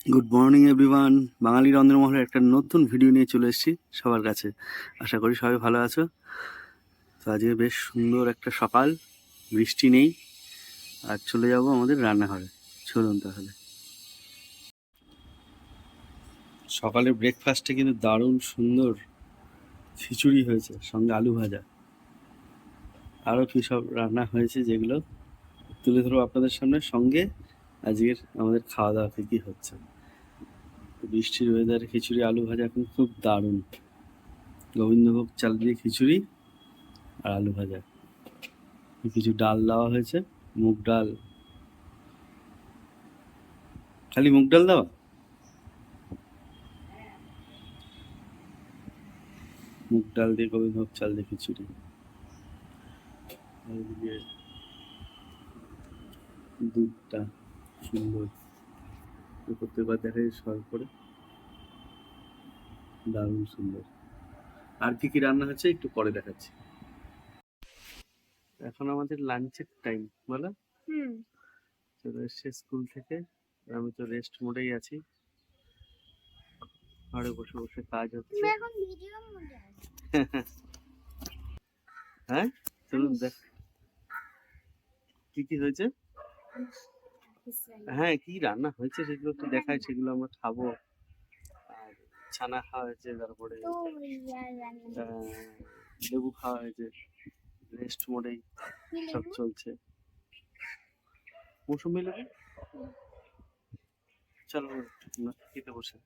Good morning everyone. Bangali রন্ধনমহলের একটা নতুন ভিডিও নিয়ে চলে এসেছি সবার কাছে। আশা করি সবাই ভালো আছো। তো আজকে বেশ সুন্দর একটা সকাল, বৃষ্টি নেই। আর চলে যাব আমাদের রান্নাঘরে। চলুন তাহলে। সকালে ব্রেকফাস্টে কিন্তু দারুণ সুন্দর খিচুড়ি হয়েছে, সঙ্গে আলু ভাজা। আরও কী সব রান্না হয়েছে যেগুলো তুলে ধরবো আপনাদের সামনে। সঙ্গে আজকের আমাদের খাওয়া দাওয়া কী হচ্ছে। বৃষ্টির ওয়েদারে খিচুড়ি আলু ভাজা এখন খুব দারুণ। গোবিন্দভোগ চাল দিয়ে খিচুড়ি আর আলু ভাজা, কিছু ডাল দেওয়া হয়েছে, মুগ ডাল। খালি মুগ ডাল দেওয়া, মুগ ডাল দিয়ে গোবিন্দভোগ চাল দিয়ে খিচুড়ি। আর এদিকে দুধটা সুন্দর প্রত্যেকবার দেখা যায় সর করে, দারুণ সুন্দর। আর কি কি রান্না হচ্ছে একটু পরে দেখাচ্ছি। এখন আমাদের লাঞ্চের টাইম, বলো। চলে এসছে স্কুল থেকে, আমি তো রেস্ট মোডেই আছি। ঘরে বসে বসে কাজ হচ্ছে। হ্যাঁ, চলুন দেখ কি কি হয়েছে। হ্যাঁ, কি রান্না হয়েছে সেগুলো তো দেখায়, সেগুলো আমরা খাবো। আর ছানা খাওয়া হয়েছে, তারপরে লেবু খাওয়া হয়েছে। রেস্ট মোডেই সব চলছে। মৌসুমি লেবু, চলো খেতে বসে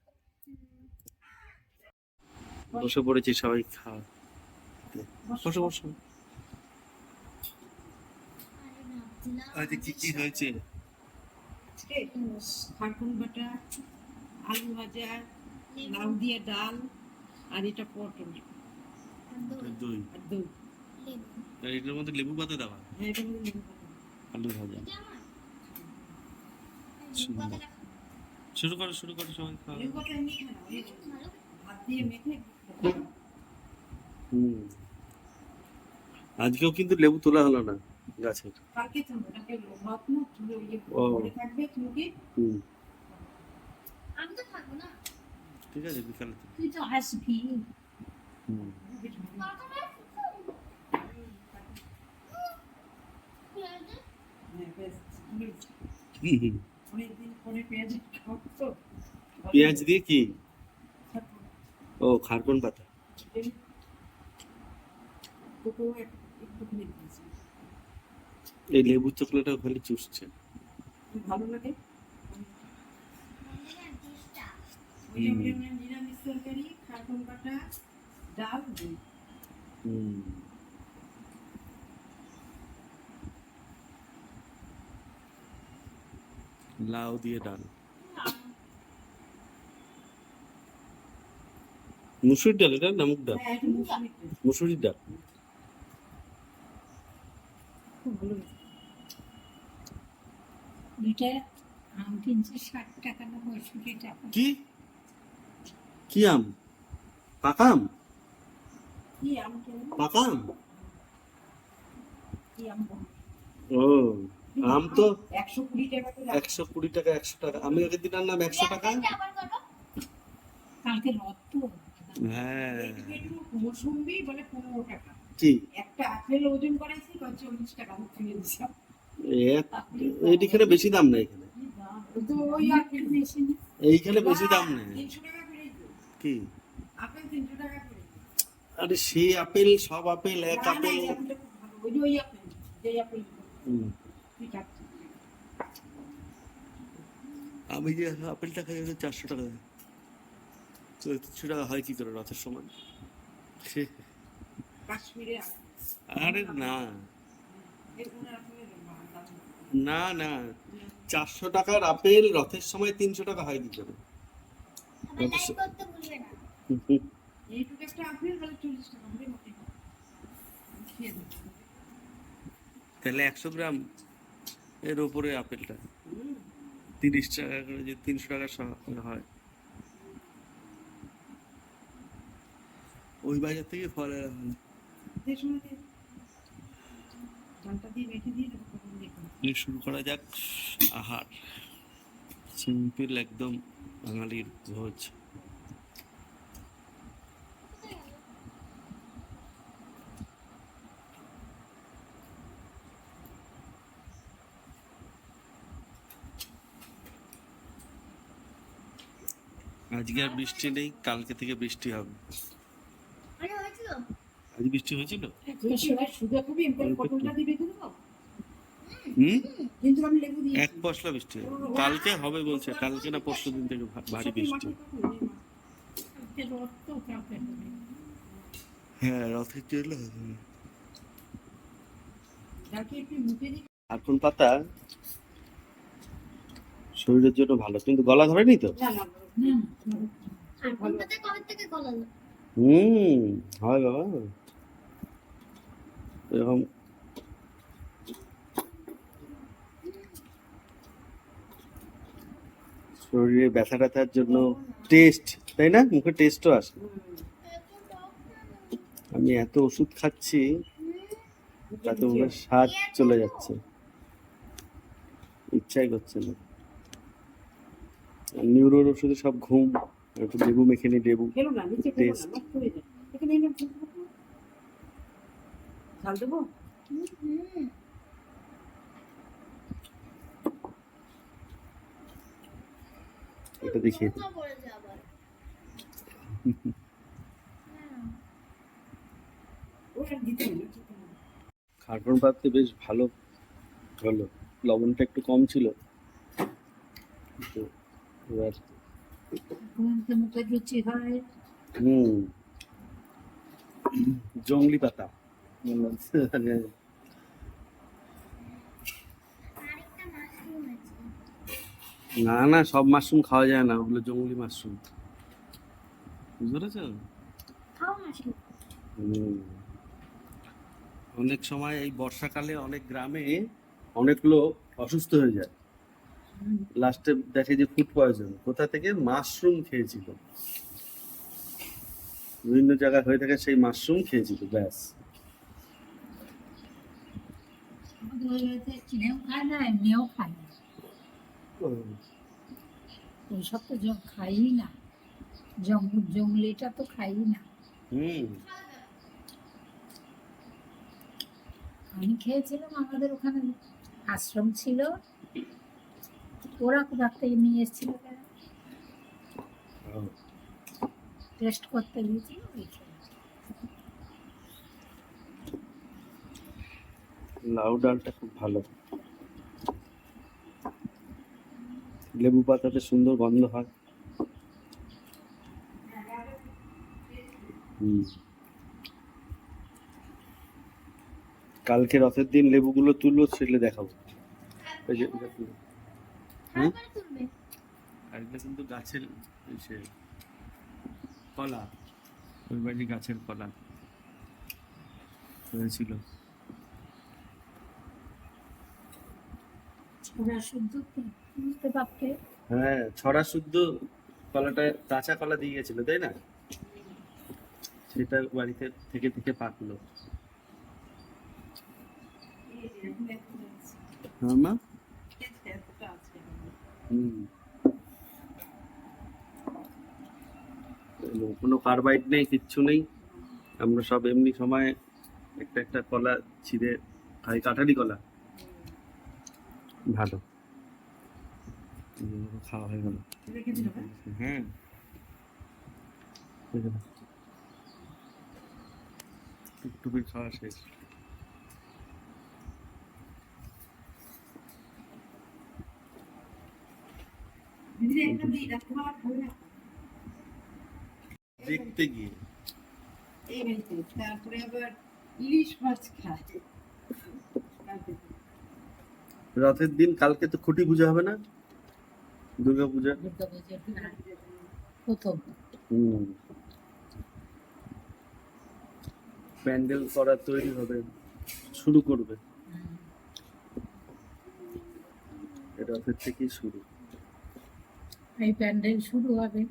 বসে পড়েছি সবাই খাওয়া। বসো বসো। আজকে কি কি হয়েছে? খারকুন বাটা, আলু ভাজা, লাউ দিয়ে ডাল, আর এটা পটল দই, আর দই। আর এটার মধ্যে লেবু পাতা দেওয়া, হ্যাঁ, এটা মধ্যে লেবু পাতা। আলু ভাজা। সুন্দর। শুরু করো শুরু করো, সবাই খাওয়া। লেবু পাতা এমনি খায় না, ওই ভাত দিয়ে মেখে। হুম, আজকেও কিন্তু লেবু তোলা হলো না গাছের। কালকে তুলবো, ওটাকে ভাত না তুলে ইয়ে ও, পড়ে থাকবে চুলকে। হুম, আমি তো থাকবো না, ঠিক আছে, বিকালে তো। তুই তো আসবি। হুম, হুম, হুম। অনেকদিন পরে পেঁয়াজ খাবো তো। পেঁয়াজ দিয়ে কি? ও, খারকন পাতা। তোকেও একটুখানি দিয়েছি। এই লেবু চকলেটটাও খালি চুষছে। ভালো লাগে। ওইটা হলে মানে নিরামিষ তরকারি, খারকুন বাটা, ডাল, দই। হুম, লাউ দিয়ে ডাল। মুসুরির ডাল, এটা না মুগ ডাল? হ্যাঁ, এটা মুসুরির ডাল। মুসুরির ডাল। খুব ভালো হয়েছে। দুইটা আম কিনছি 60 টাকা না 65 টাকা। কি কি আম? পাকা আম? কি আম কিনবো? পাকা আম? কি আম বল? ও, আম তো 120 টাকা করে। 120 টাকা, 100 টাকা। আমি আগের দিন আনলাম 100 টাকা। কালকে রথ তো। হ্যাঁ, একটু মৌসুম্বি বলে 15 টাকা। কি একটা আপেল ওজন করাইছি 40 টাকা, আমি কিনে দিছিলাম। এইখানে বেশি দাম না এখানে। তো ওই আপেল বেশি না। এইখানে বেশি দাম নেই। 300 টাকা করে দিও। কি? আপেল 300 টাকা করে দিও। আরে সে আপেল, সব আপেল এক না, না, আপেল। এই আপেলটা খুব ভালো। ওই যে ওই আপেল, যেই আপেল হুম, তুই খাচ্ছিস। আমি যে আপেলটা খাই ওটা 400 টাকা। তো 300 টাকা হয় কি করে রথের সময়? কাশ্মীরে আপেল। আরে না, এরকম আপেলের দাম। না না, 400 টাকার আপেল রথের সময় 300 টাকা হয় কি করে? এইটুকু একটা আপেল বলে 40 টাকা করে মোটে। খেয়ে দেখো। তাহলে 100 গ্রাম এর উপরে আপেলটা 30 টাকা করে, যে 300 টাকা হয়। ওই বাজার থেকে ফল আনা হয়। যে সময় দিয়ে ডালটা দিয়ে রেখে দিয়ে দেবো, তখন দেখুন। শুরু করা যাক আহার। সিম্পল একদম বাঙালির ভোজ। আজকে আর বৃষ্টি নেই, কালকে থেকে বৃষ্টি হবে। আজ বৃষ্টি হয়েছিল। হুম, এক পশলা বৃষ্টি হবে। কালকে হবে বলছে, কালকে না পরশু দিন থেকে ভারী বৃষ্টি। হ্যাঁ, রথের জন্য হবে। আরকুন পাতা শরীরের জন্য ভালো, কিন্তু গলা ধরেনি তো। হয় বাবা, এরকম শরীরে ব্যথা ট্যাথার জন্য টেস্ট, তাই না? মুখে টেস্টও আসে। আমি এত ওষুধ খাচ্ছি তাতে মুখের স্বাদ চলে যাচ্ছে, ইচ্ছাই করছে না। নিউরোর ওষুধে সব ঘুম, একটু লেবু মেখে নি, লেবু টেস্ট। এটা দেখিয়ে দিই। খারকন পাততে বেশ ভালো হলো, লবণটা একটু কম ছিল, কিন্তু এবার মুখের রুচি হয়। জংলি পাতা। না না, সব মাশরুম খাওয়া যায় না, ওগুলো জংলি মাশরুম, বুঝতে পেরেছ? অনেক সময় এই বর্ষাকালে অনেক গ্রামে অনেক লোক অসুস্থ হয়ে যায়, লাস্টে দেখে যে ফুড পয়জন। কোথা থেকে? মাশরুম খেয়েছিল, বিভিন্ন জায়গায় হয়ে থাকে, সেই মাশরুম খেয়েছিল, ব্যাস। চিনেও খায় না, এমনিও খায় না, ওইসব তো খাই না, জঙ্গলিটা তো খাই না। আমি খেয়েছিলাম, আমাদের ওখানে আশ্রম ছিল, ওরা কোথা থেকে নিয়ে এসেছিল, টেস্ট করতে দিয়েছিল, ওই লাউ ডালটা খুব ভালো, লেবু পাতাতে সুন্দর গন্ধ হয়। কালকে রথের দিন লেবুগুলো তুলবো, ছেলে দেখাবো। এই যে এটা তুলো। আর এটা কিন্তু গাছের সে কলা, ওই বাড়ি গাছের কলা হয়েছিল। হ্যাঁ, ছড়া শুদ্ধ কলাটা, কাঁচা কলা দিয়ে গেছিল, তাই না? সেটা বাড়িতে থেকে থেকে পাকলো। হ্যাঁ মা, কোনো কার্বাইড নেই, কিচ্ছু নেই। আমরা সব এমনি সময় একটা একটা কলা ছিঁড়ে খাই, কাঁঠালি কলা, ভালো। খাওয়া হয়ে গেল। হ্যাঁ, টুকটুকি খাওয়া শেষ। দেখতে গিয়ে তারপরে আবার ইলিশ মাছ খায় রথের দিন। কালকে তো খুঁটি পূজা হবে না, দুর্গা পূজা প্রথম। প্যান্ডেল করা তৈরি হবে, শুরু করবে, রথের থেকেই শুরু। এই প্যান্ডেল শুরু হবে,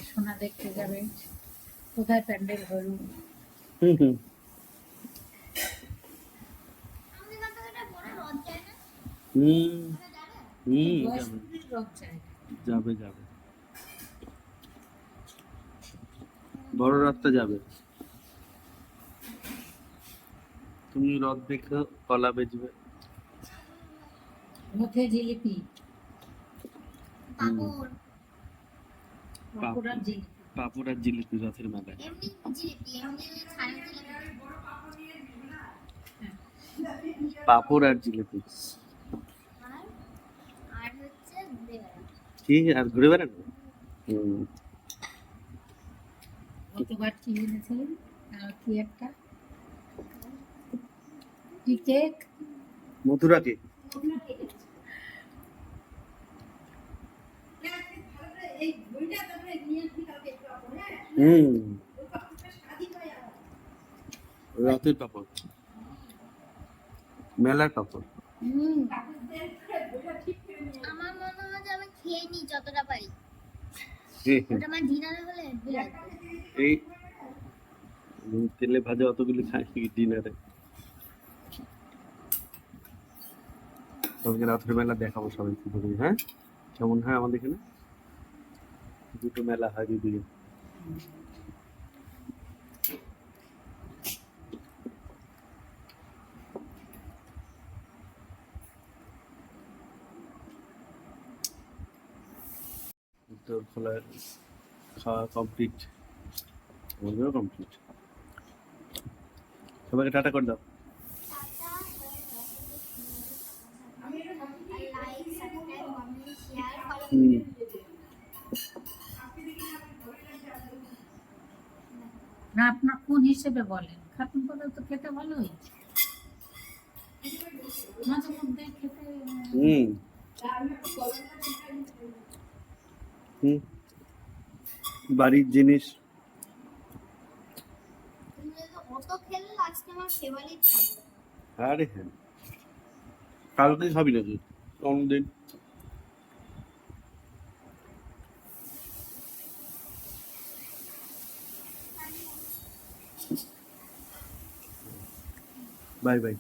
সোনা দেখতে যাবে, কোথায় প্যান্ডেল হলো। হুম হুম দশ যাবে মিনিট রথ যায়। যাবে যাবে বড় রাতটা যাবে। তুমি রথ দেখো, কলা বেচবে। রথে জিলিপি, হুম, পাঁপড় আর জিলিপি। পাঁপড় আর জিলিপি রথের মেলায়। পাঁপড় আর জিলিপি কি আর ঘুরে বেড়ানো। হুম, গতবার কি এনেছিলেন? আর কি একটা কি কেক? মথুরা কেক। হুম, রথের পাঁপড়, মেলার পাঁপড়। হুম, আমার মনে হয় যে আমি খেয়ে নিই যতটা পারি। ওটা আমার ডিনারে হলে হেভি লাগবে। এই তেলে ভাজা অতগুলি খাই ডিনারে। তোমাকে রাতের মেলা দেখাবো সবাইকে ঘুরে, হ্যাঁ কেমন হয় আমাদের এখানে। দুটো মেলা হয় দুদিকে। তোর খোলা খাওয়া কমপ্লিট, আমাদেরও কমপ্লিট। সবাইকে টাটা করে দাও। Like, subscribe, comment, share, follow. হুম, না আপনার কোন হিসেবে বলেন? খাতুন পদা তো খেতে ভালোই, মাঝে মধ্যে খেতে হুম, হুম, বাড়ির জিনিস। তুমি যদি অত খেলে আজকে আমার ফেভারিট থাকবে। আরে হ্যাঁ, কালকে খাবি না তুই অন্যদিন। Bye bye.